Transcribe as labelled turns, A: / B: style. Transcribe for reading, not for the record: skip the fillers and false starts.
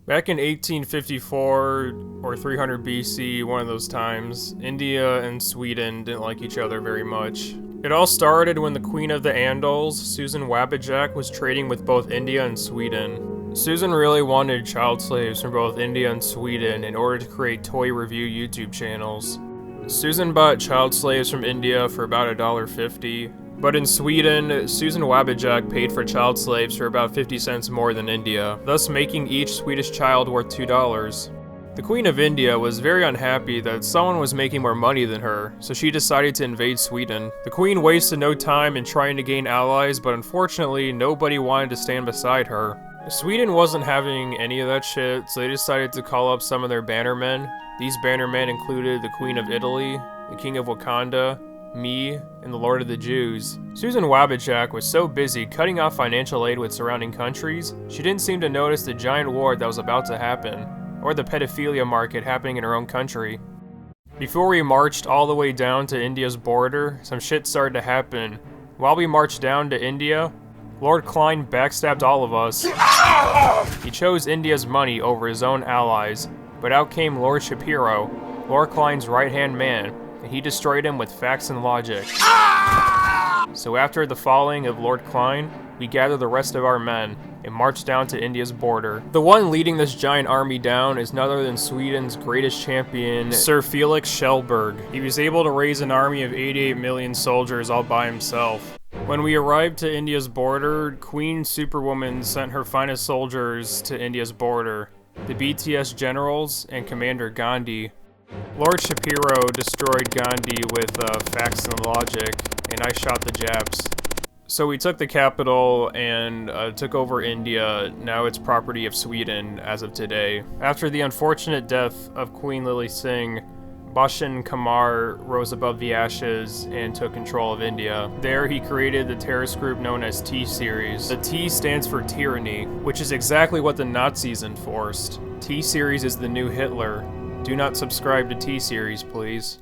A: Back in 1854 or 300 BC, one of those times, India and Sweden didn't like each other very much. It all started when the Queen of the Andals, Susan Wabajak, was trading with both India and Sweden. Susan really wanted child slaves from both India and Sweden in order to create toy review YouTube channels. Susan bought child slaves from India for about $1.50, but in Sweden, Susan Wabajak paid for child slaves for about 50 cents more than India, thus making each Swedish child worth $2. The Queen of India was very unhappy that someone was making more money than her, so she decided to invade Sweden. The Queen wasted no time in trying to gain allies, but unfortunately, nobody wanted to stand beside her. Sweden wasn't having any of that shit, so they decided to call up some of their bannermen. These bannermen included the Queen of Italy, the King of Wakanda, me, and the Lord of the Jews. Susan Wabajak was so busy cutting off financial aid with surrounding countries, she didn't seem to notice the giant war that was about to happen, or the pedophilia market happening in her own country. Before we marched all the way down to India's border, some shit started to happen. While we marched down to India, Lord Klein backstabbed all of us. He chose India's money over his own allies, but out came Lord Shapiro, Lord Klein's right-hand man, and he destroyed him with facts and logic. So after the falling of Lord Klein, we gathered the rest of our men and marched down to India's border. The one leading this giant army down is none other than Sweden's greatest champion, Sir Felix Schellberg. He was able to raise an army of 88 million soldiers all by himself. When we arrived to India's border, Queen Superwoman sent her finest soldiers to India's border, the BTS generals and Commander Gandhi. Lord Shapiro destroyed Gandhi with facts and logic, and I shot the Japs. So we took the capital and took over India. Now it's property of Sweden as of today. After the unfortunate death of Queen Lily Singh, Bhushan Kumar rose above the ashes and took control of India. There he created the terrorist group known as T-Series. The T stands for tyranny, which is exactly what the Nazis enforced. T-Series is the new Hitler. Do not subscribe to T-Series, please.